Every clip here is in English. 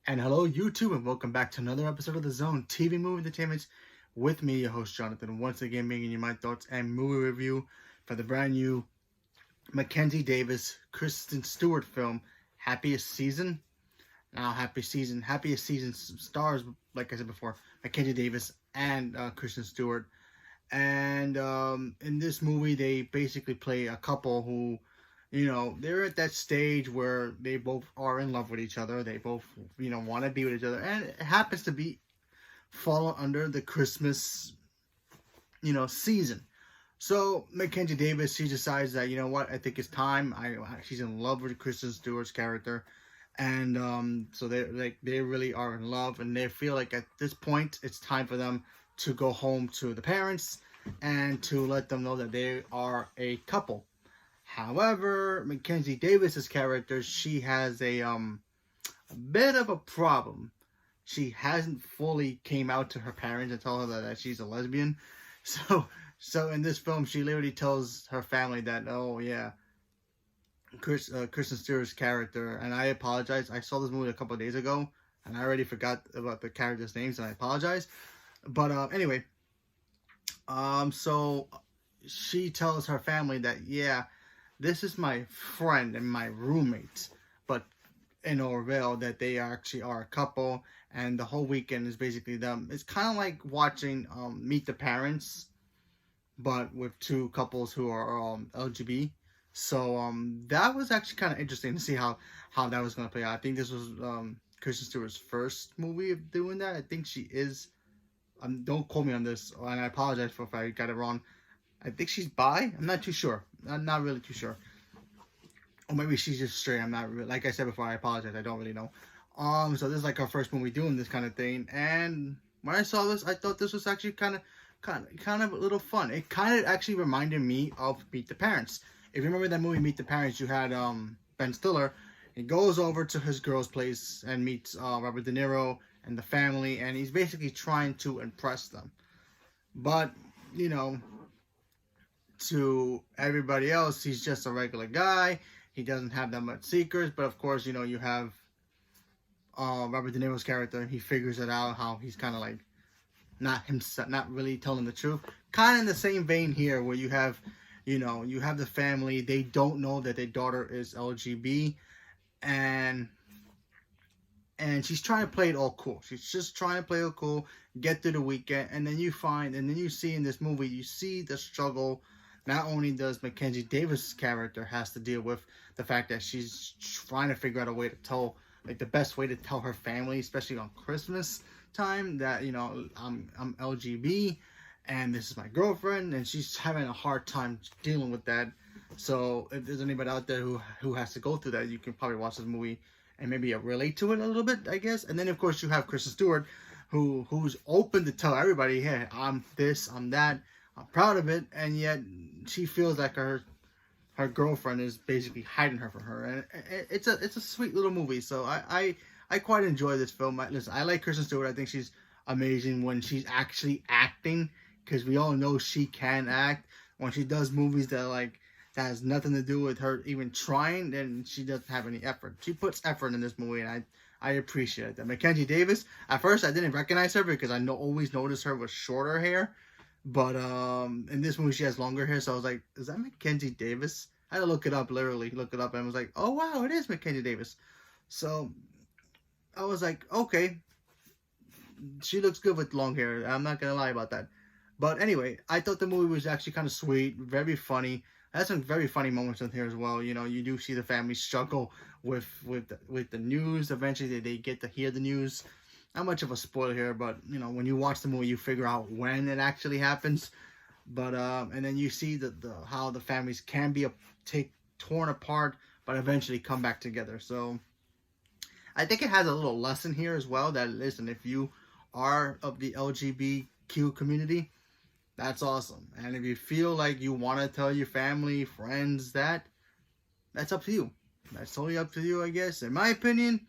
And hello, YouTube, and welcome back to another episode of The Zone TV Movie Entertainment with me, your host Jonathan. Once again, bringing you my thoughts and movie review for the brand new Mackenzie Davis, Kristen Stewart film, Happiest Season. Now, Happiest Season stars, like I said before, Mackenzie Davis and Kristen Stewart. And in this movie, they basically play a couple who, they're at that stage where they both are in love with each other. They both, want to be with each other, and it happens to be fall under the Christmas, season. So Mackenzie Davis, she decides that what, I think it's time. She's in love with Kristen Stewart's character, and so they really are in love, and they feel like at this point it's time for them to go home to the parents and to let them know that they are a couple. However, Mackenzie Davis's character, she has a bit of a problem. She hasn't fully came out to her parents and told her that she's a lesbian. So in this film, she literally tells her family that, oh yeah, Kristen Stewart's character, and I apologize. I saw this movie a couple of days ago, and I already forgot about the characters' names, and I apologize. But anyway, so she tells her family that, yeah, this is my friend and my roommate, but in Orville, that they actually are a couple, and the whole weekend is basically them. It's kind of like watching Meet the Parents, but with two couples who are LGBT. So that was actually kind of interesting to see how that was going to play out. I think this was Kristen Stewart's first movie of doing that. I think she is. Don't quote me on this, and I apologize if I got it wrong. I think she's bi. I'm not too sure. I'm not really too sure. Or maybe she's just straight. I'm not really, like I said before, I apologize. I don't really know. So this is like our first movie doing this kind of thing. And when I saw this, I thought this was actually kind of a little fun. It kind of actually reminded me of Meet the Parents. If you remember that movie Meet the Parents, you had Ben Stiller. He goes over to his girl's place and meets Robert De Niro and the family, and he's basically trying to impress them. But, to everybody else, he's just a regular guy. He doesn't have that much secrets, but of course, you have Robert De Niro's character. He figures it out how he's kind of like not himself, not really telling the truth. Kind of in the same vein here, where you have the family. They don't know that their daughter is LGBT, and she's trying to play it all cool. She's just trying to play it cool, get through the weekend, and then you see in this movie, you see the struggle. Not only does Mackenzie Davis' character has to deal with the fact that she's trying to figure out a way to tell, like the best way to tell her family, especially on Christmas time, that I'm LGBT and this is my girlfriend, and she's having a hard time dealing with that. So if there's anybody out there who has to go through that, you can probably watch this movie and maybe relate to it a little bit, I guess. And then of course you have Kristen Stewart, who's open to tell everybody, hey, I'm this, I'm that, I'm proud of it, and yet she feels like her girlfriend is basically hiding her from her, and it's a sweet little movie. So I quite enjoy this film. Listen, I like Kristen Stewart. I think she's amazing when she's actually acting, because we all know she can act. When she does movies that has nothing to do with her even trying, then she doesn't have any effort. She puts effort in this movie, and I appreciate that. Mackenzie Davis, at first I didn't recognize her because I always noticed her with shorter hair. But in this movie, she has longer hair, so I was like, is that Mackenzie Davis? I had to look it up, literally look it up, and I was like, oh, wow, it is Mackenzie Davis. So I was like, okay, she looks good with long hair. I'm not going to lie about that. But anyway, I thought the movie was actually kind of sweet, very funny. Has some very funny moments in here as well. You do see the family struggle with the news. Eventually, they get to hear the news. Not much of a spoiler here, but when you watch the movie, you figure out when it actually happens. But and then you see how the families can be torn apart, but eventually come back together. So I think it has a little lesson here as well. That, listen, if you are of the LGBTQ community, that's awesome. And if you feel like you want to tell your family, friends that's up to you. That's totally up to you, I guess. In my opinion,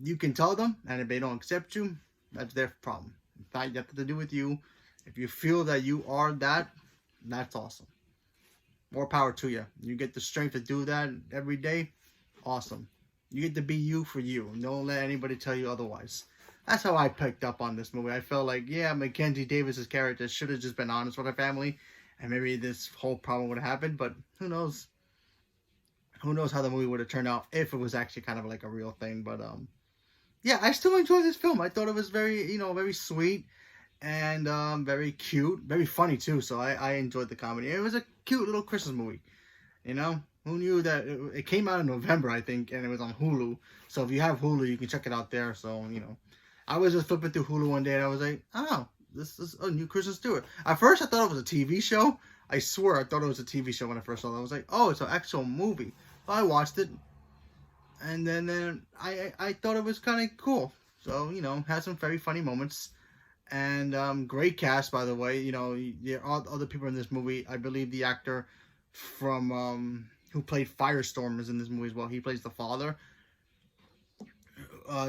you can tell them, and if they don't accept you, that's their problem. It's not nothing to do with you. If you feel that you are that, that's awesome. More power to you. You get the strength to do that every day. Awesome. You get to be you for you. Don't let anybody tell you otherwise. That's how I picked up on this movie. I felt like, yeah, Mackenzie Davis's character should have just been honest with her family, and maybe this whole problem would have happened. But who knows? Who knows how the movie would have turned out if it was actually kind of like a real thing. But yeah, I still enjoyed this film. I thought it was very, very sweet and very cute, very funny too. So I enjoyed the comedy. It was a cute little Christmas movie. Who knew that it came out in November, I think, and it was on Hulu. So if you have Hulu, you can check it out there. So I was just flipping through Hulu one day and I was like, oh, this is a new Kristen Stewart. At first, I thought it was a TV show. I swear, I thought it was a TV show when I first saw it. I was like, oh, it's an actual movie. So I watched it, and then I thought it was kind of cool. So had some very funny moments, and great cast, by the way. There are other people in this movie. I believe the actor from who played Firestorm is in this movie as well. He plays the father.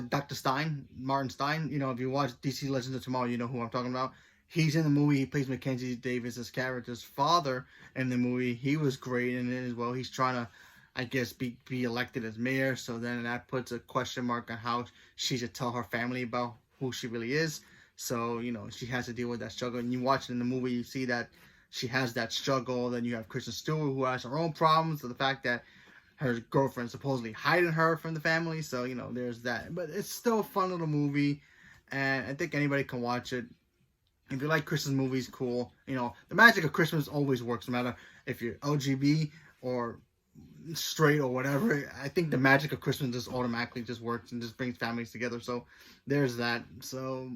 Dr. Stein, Martin Stein. If you watch DC Legends of Tomorrow, you know who I'm talking about. He's in the movie. He plays Mackenzie Davis's character's father in the movie. He was great in it as well. He's trying to, I guess, be elected as mayor. So then that puts a question mark on how she should tell her family about who she really is. So, she has to deal with that struggle. And you watch it in the movie, you see that she has that struggle. Then you have Kristen Stewart, who has her own problems. So the fact that her girlfriend supposedly hiding her from the family. So, there's that. But it's still a fun little movie. And I think anybody can watch it. If you like Christmas movies, cool. The magic of Christmas always works, no matter if you're LGBT or straight or whatever. I think the magic of Christmas just automatically just works and just brings families together. So there's that. So,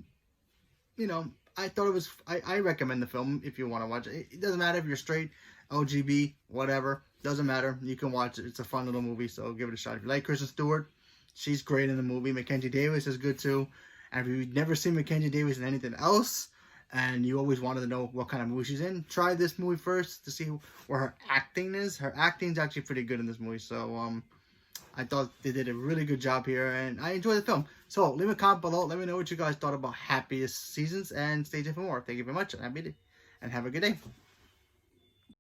I thought it was, I recommend the film if you want to watch it. It doesn't matter if you're straight, LGBT, whatever. Doesn't matter. You can watch it. It's a fun little movie, so give it a shot. If you like Kristen Stewart, she's great in the movie. Mackenzie Davis is good too. And if you've never seen Mackenzie Davis in anything else, and you always wanted to know what kind of movie she's in, try this movie first to see where her acting is. Her acting is actually pretty good in this movie. So I thought they did a really good job here, and I enjoyed the film. So leave a comment below. Let me know what you guys thought about Happiest Seasons, and stay tuned for more. Thank you very much, and have a good day.